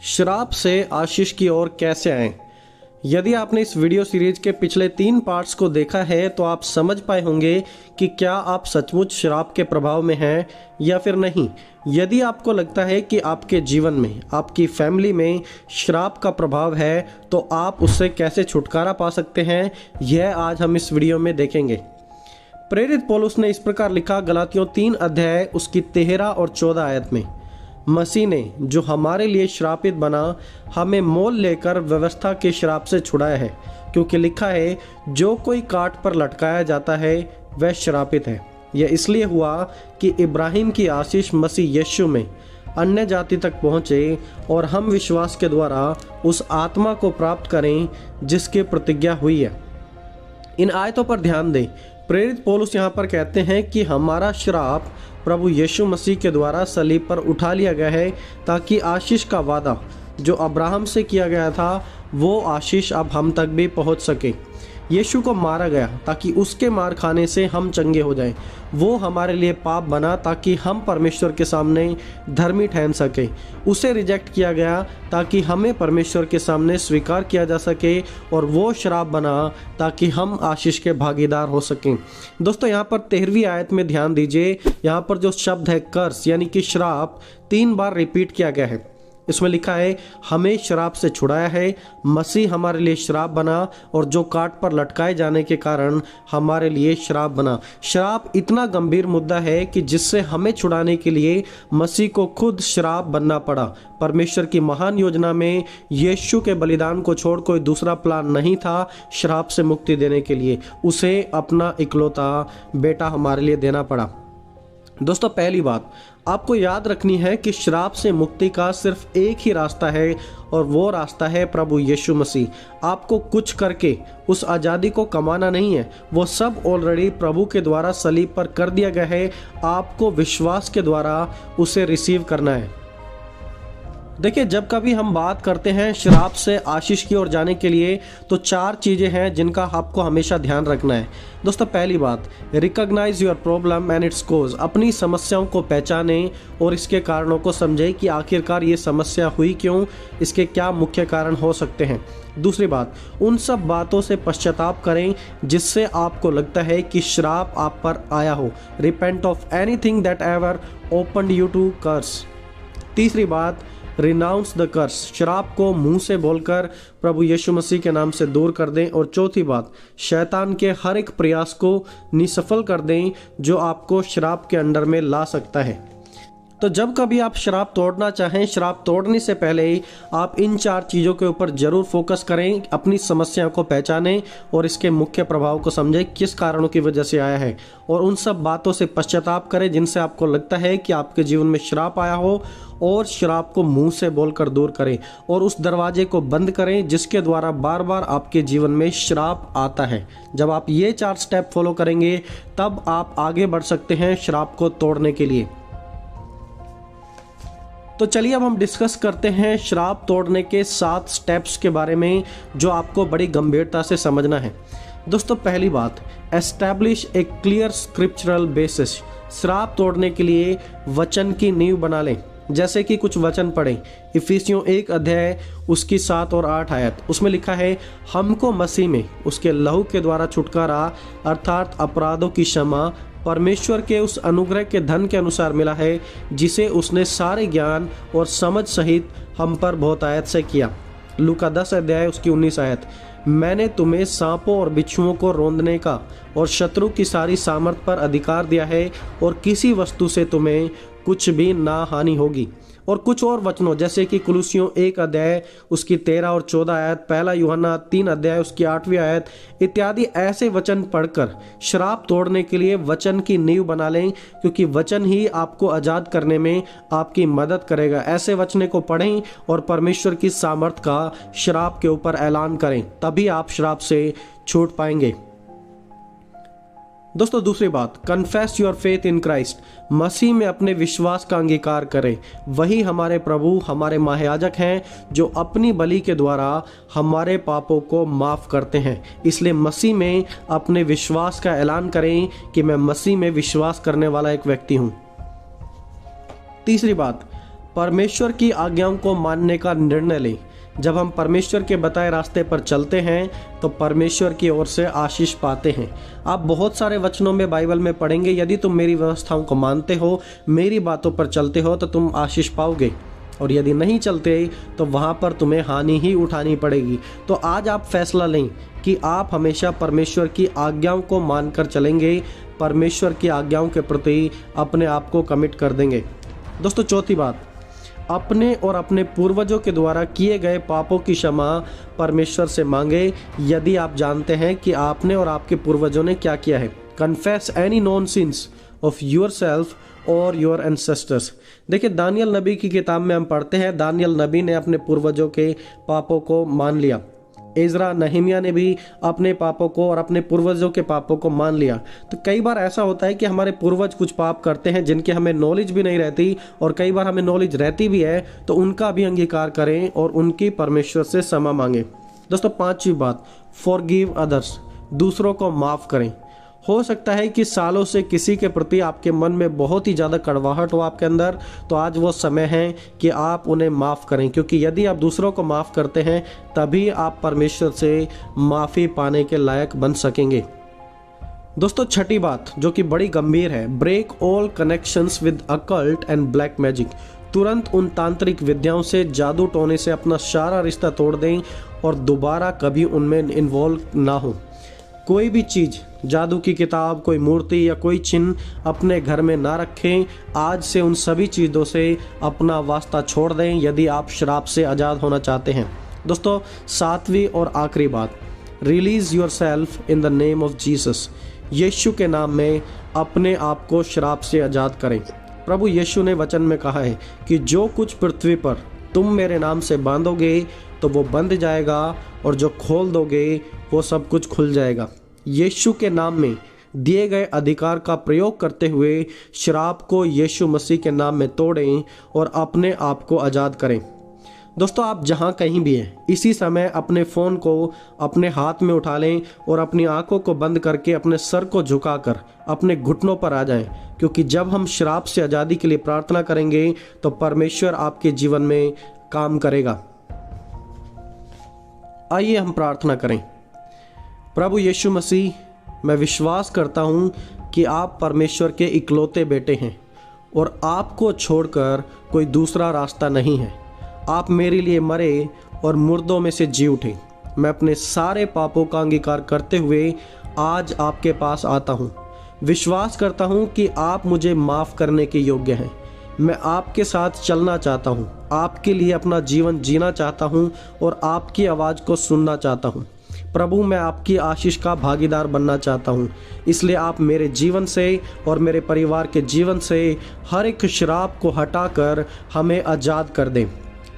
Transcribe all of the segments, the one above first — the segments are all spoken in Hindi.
श्राप से आशीष की ओर कैसे आएं? यदि आपने इस वीडियो सीरीज के पिछले 3 पार्ट्स को देखा है तो आप समझ पाए होंगे कि क्या आप सचमुच श्राप के प्रभाव में हैं या फिर नहीं। यदि आपको लगता है कि आपके जीवन में, आपकी फैमिली में श्राप का प्रभाव है तो आप उससे कैसे छुटकारा पा सकते हैं, यह आज हम इस वीडियो में देखेंगे। प्रेरित पौलुस ने इस प्रकार लिखा, गलातियों 3 अध्याय उसकी 13 और 14 आयत में, मसीह ने जो हमारे लिए श्रापित बना हमें मोल लेकर व्यवस्था के श्राप से छुड़ाया है, क्योंकि लिखा है जो कोई काट पर लटकाया जाता है वह श्रापित है। यह इसलिए हुआ कि इब्राहिम की आशीष मसीह यीशु में अन्य जाति तक पहुँचे और हम विश्वास के द्वारा उस आत्मा को प्राप्त करें जिसकी प्रतिज्ञा हुई है। इन आयतों पर ध्यान दें। प्रेरित पौलुस यहाँ पर कहते हैं कि हमारा श्राप प्रभु यीशु मसीह के द्वारा सलीब पर उठा लिया गया है, ताकि आशीष का वादा जो अब्राहम से किया गया था वो आशीष अब हम तक भी पहुँच सके। यीशु को मारा गया ताकि उसके मार खाने से हम चंगे हो जाएं। वो हमारे लिए पाप बना ताकि हम परमेश्वर के सामने धर्मी ठहर सके। उसे रिजेक्ट किया गया ताकि हमें परमेश्वर के सामने स्वीकार किया जा सके, और वो श्राप बना ताकि हम आशीष के भागीदार हो सकें। दोस्तों, यहाँ पर 13वीं आयत में ध्यान दीजिए। यहाँ पर जो शब्द है कर्स यानी कि श्राप 3 बार रिपीट किया गया है। इसमें लिखा है हमें श्राप से छुड़ाया है, मसीह हमारे लिए श्राप बना, और जो काट पर लटकाए जाने के कारण हमारे लिए श्राप बना। श्राप इतना गंभीर मुद्दा है कि जिससे हमें छुड़ाने के लिए मसीह को खुद श्राप बनना पड़ा। परमेश्वर की महान योजना में यीशु के बलिदान को छोड़ कोई दूसरा प्लान नहीं था श्राप से मुक्ति देने के लिए। उसे अपना इकलौता बेटा हमारे लिए देना पड़ा। दोस्तों, पहली बात आपको याद रखनी है कि श्राप से मुक्ति का सिर्फ एक ही रास्ता है, और वो रास्ता है प्रभु यीशु मसीह। आपको कुछ करके उस आज़ादी को कमाना नहीं है, वो सब ऑलरेडी प्रभु के द्वारा सलीब पर कर दिया गया है। आपको विश्वास के द्वारा उसे रिसीव करना है। देखिए, जब कभी हम बात करते हैं श्राप से आशीष की ओर जाने के लिए तो 4 चीज़ें हैं जिनका आपको हमेशा ध्यान रखना है। दोस्तों, पहली बात, recognise your problem and its cause. अपनी समस्याओं को पहचानें और इसके कारणों को समझें कि आखिरकार ये समस्या हुई क्यों, इसके क्या मुख्य कारण हो सकते हैं। दूसरी बात, उन सब बातों से पश्चाताप करें जिससे आपको लगता है कि श्राप आप पर आया हो। Repent of anything that ever opened you to curse. तीसरी बात, रिनाउंस द कर्स। श्राप को मुंह से बोलकर प्रभु यीशु मसीह के नाम से दूर कर दें। और चौथी बात, शैतान के हर एक प्रयास को निसफल कर दें जो आपको श्राप के अंडर में ला सकता है। तो जब कभी आप श्राप तोड़ना चाहें, श्राप तोड़ने से पहले आप इन 4 चीज़ों के ऊपर जरूर फोकस करें। अपनी समस्याओं को पहचानें और इसके मुख्य प्रभाव को समझें, किस कारणों की वजह से आया है, और उन सब बातों से पश्चाताप करें जिनसे आपको लगता है कि आपके जीवन में श्राप आया हो, और श्राप को मुंह से बोलकर दूर करें और उस दरवाजे को बंद करें जिसके द्वारा बार बार आपके जीवन में श्राप आता है। जब आप ये 4 स्टेप फॉलो करेंगे तब आप आगे बढ़ सकते हैं श्राप को तोड़ने के लिए। तो चलिए अब हम डिस्कस करते हैं श्राप तोड़ने के 7 स्टेप्स के बारे में जो आपको बड़ी गंभीरता से समझना है। दोस्तों, पहली बात, एस्टैब्लिश ए क्लियर स्क्रिप्चरल बेसिस। श्राप तोड़ने के लिए वचन की नींव बना लें। जैसे कि कुछ वचन पढ़ें। इफिसियों 1 अध्याय उसकी 7 और 8 आयत, उसमें लिखा है हमको मसीह में उसके लहू के द्वारा छुटकारा अर्थात अपराधों की क्षमा परमेश्वर के उस अनुग्रह के धन के अनुसार मिला है, जिसे उसने सारे ज्ञान और समझ सहित हम पर बहुतायत से किया। लूका 10 अध्याय उसकी 19 आयत, मैंने तुम्हें सांपों और बिच्छुओं को रौंदने का और शत्रु की सारी सामर्थ पर अधिकार दिया है, और किसी वस्तु से तुम्हें कुछ भी ना हानि होगी। और कुछ और वचनों जैसे कि कुलुसियों 1 अध्याय उसकी 13 और 14 आयत, 1 यूहन्ना 3 अध्याय उसकी 8वीं आयत इत्यादि ऐसे वचन पढ़कर श्राप तोड़ने के लिए वचन की नींव बना लें, क्योंकि वचन ही आपको आज़ाद करने में आपकी मदद करेगा। ऐसे वचनों को पढ़ें और परमेश्वर की सामर्थ का श्राप के ऊपर ऐलान करें, तभी आप श्राप से छूट पाएंगे। दोस्तों, दूसरी बात, confess your faith in Christ. मसीह में अपने विश्वास का अंगीकार करें। वही हमारे प्रभु, हमारे महायाजक हैं जो अपनी बलि के द्वारा हमारे पापों को माफ करते हैं। इसलिए मसीह में अपने विश्वास का ऐलान करें कि मैं मसीह में विश्वास करने वाला एक व्यक्ति हूं। तीसरी बात, परमेश्वर की आज्ञाओं को मानने का निर्णय लें। जब हम परमेश्वर के बताए रास्ते पर चलते हैं तो परमेश्वर की ओर से आशीष पाते हैं। आप बहुत सारे वचनों में बाइबल में पढ़ेंगे, यदि तुम मेरी व्यवस्थाओं को मानते हो, मेरी बातों पर चलते हो तो तुम आशीष पाओगे, और यदि नहीं चलते तो वहाँ पर तुम्हें हानि ही उठानी पड़ेगी। तो आज आप फैसला लें कि आप हमेशा परमेश्वर की आज्ञाओं को मानकर चलेंगे, परमेश्वर की आज्ञाओं के प्रति अपने आप को कमिट कर देंगे। दोस्तों, चौथी बात, अपने और अपने पूर्वजों के द्वारा किए गए पापों की क्षमा परमेश्वर से मांगे यदि आप जानते हैं कि आपने और आपके पूर्वजों ने क्या किया है। Confess any non since of yourself और योर एंसेस्टर्स। देखिए, दानियल नबी की किताब में हम पढ़ते हैं, दानियल नबी ने अपने पूर्वजों के पापों को मान लिया। इज़रा, नहमिया ने भी अपने पापों को और अपने पूर्वजों के पापों को मान लिया। तो कई बार ऐसा होता है कि हमारे पूर्वज कुछ पाप करते हैं जिनकी हमें नॉलेज भी नहीं रहती, और कई बार हमें नॉलेज रहती भी है, तो उनका भी अंगीकार करें और उनकी परमेश्वर से क्षमा मांगे। दोस्तों, पांचवी बात, फॉरगिव अदर्स, दूसरों को माफ़ करें। हो सकता है कि सालों से किसी के प्रति आपके मन में बहुत ही ज़्यादा कड़वाहट हो आपके अंदर, तो आज वो समय है कि आप उन्हें माफ़ करें, क्योंकि यदि आप दूसरों को माफ़ करते हैं तभी आप परमेश्वर से माफ़ी पाने के लायक बन सकेंगे। दोस्तों, छठी बात जो कि बड़ी गंभीर है, break all connections with occult and black magic. तुरंत उन तांत्रिक विद्याओं से, जादू टोने से अपना सारा रिश्ता तोड़ दें और दोबारा कभी उनमें इन्वॉल्व ना हो। कोई भी चीज़, जादू की किताब, कोई मूर्ति या कोई चिन्ह अपने घर में ना रखें। आज से उन सभी चीज़ों से अपना वास्ता छोड़ दें यदि आप श्राप से आज़ाद होना चाहते हैं। दोस्तों, सातवीं और आखिरी बात, release yourself in the name of Jesus. यीशु के नाम में अपने आप को श्राप से आज़ाद करें। प्रभु यीशु ने वचन में कहा है कि जो कुछ पृथ्वी पर तुम मेरे नाम से बांधोगे तो वो बंध जाएगा, और जो खोल दोगे वो सब कुछ खुल जाएगा। यीशु के नाम में दिए गए अधिकार का प्रयोग करते हुए श्राप को यीशु मसीह के नाम में तोड़ें और अपने आप को आज़ाद करें। दोस्तों, आप जहां कहीं भी हैं, इसी समय अपने फ़ोन को अपने हाथ में उठा लें और अपनी आंखों को बंद करके अपने सर को झुकाकर अपने घुटनों पर आ जाएं, क्योंकि जब हम श्राप से आज़ादी के लिए प्रार्थना करेंगे तो परमेश्वर आपके जीवन में काम करेगा। आइए हम प्रार्थना करें। प्रभु यीशु मसीह, मैं विश्वास करता हूँ कि आप परमेश्वर के इकलौते बेटे हैं और आपको छोड़कर कोई दूसरा रास्ता नहीं है। आप मेरे लिए मरे और मुर्दों में से जी उठे। मैं अपने सारे पापों का अंगीकार करते हुए आज आपके पास आता हूँ। विश्वास करता हूँ कि आप मुझे माफ़ करने के योग्य हैं। मैं आपके साथ चलना चाहता हूँ, आपके लिए अपना जीवन जीना चाहता हूँ और आपकी आवाज़ को सुनना चाहता हूँ। प्रभु, मैं आपकी आशीष का भागीदार बनना चाहता हूँ। इसलिए आप मेरे जीवन से और मेरे परिवार के जीवन से हर एक श्राप को हटाकर हमें आज़ाद कर दें।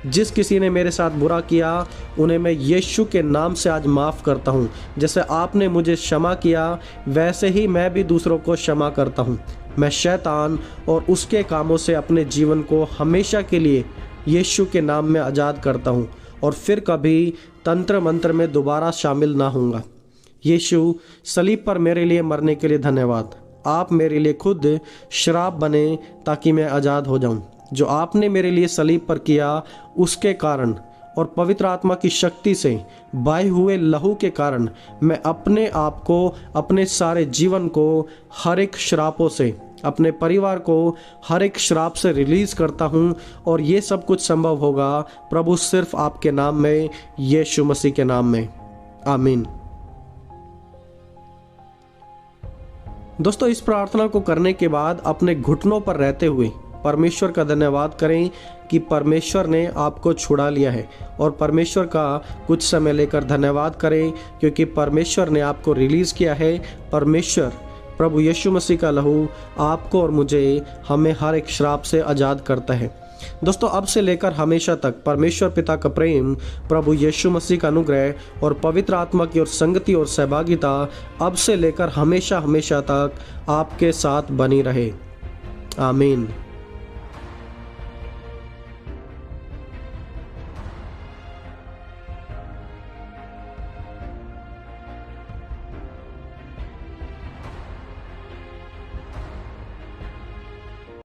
जिस किसी ने मेरे साथ बुरा किया उन्हें मैं यीशु के नाम से आज माफ़ करता हूँ। जैसे आपने मुझे क्षमा किया वैसे ही मैं भी दूसरों को क्षमा करता हूँ। मैं शैतान और उसके कामों से अपने जीवन को हमेशा के लिए यीशु के नाम में आज़ाद करता हूँ और फिर कभी तंत्र मंत्र में दोबारा शामिल ना होऊंगा। यीशु, सलीब पर मेरे लिए मरने के लिए धन्यवाद। आप मेरे लिए खुद श्राप बने ताकि मैं आज़ाद हो जाऊं। जो आपने मेरे लिए सलीब पर किया उसके कारण और पवित्र आत्मा की शक्ति से बहे हुए लहू के कारण मैं अपने आप को, अपने सारे जीवन को हर एक श्रापों से, अपने परिवार को हर एक श्राप से रिलीज़ करता हूँ। और ये सब कुछ संभव होगा प्रभु सिर्फ आपके नाम में, यीशु मसीह के नाम में। आमीन। दोस्तों, इस प्रार्थना को करने के बाद अपने घुटनों पर रहते हुए परमेश्वर का धन्यवाद करें कि परमेश्वर ने आपको छुड़ा लिया है, और परमेश्वर का कुछ समय लेकर धन्यवाद करें क्योंकि परमेश्वर ने आपको रिलीज़ किया है। परमेश्वर, प्रभु यीशु मसीह का लहू आपको और मुझे, हमें हर एक श्राप से आज़ाद करता है। दोस्तों, अब से लेकर हमेशा तक परमेश्वर पिता का प्रेम, प्रभु यीशु मसीह का अनुग्रह और पवित्र आत्मा की ओर संगति और सहभागिता अब से लेकर हमेशा हमेशा तक आपके साथ बनी रहे। आमीन।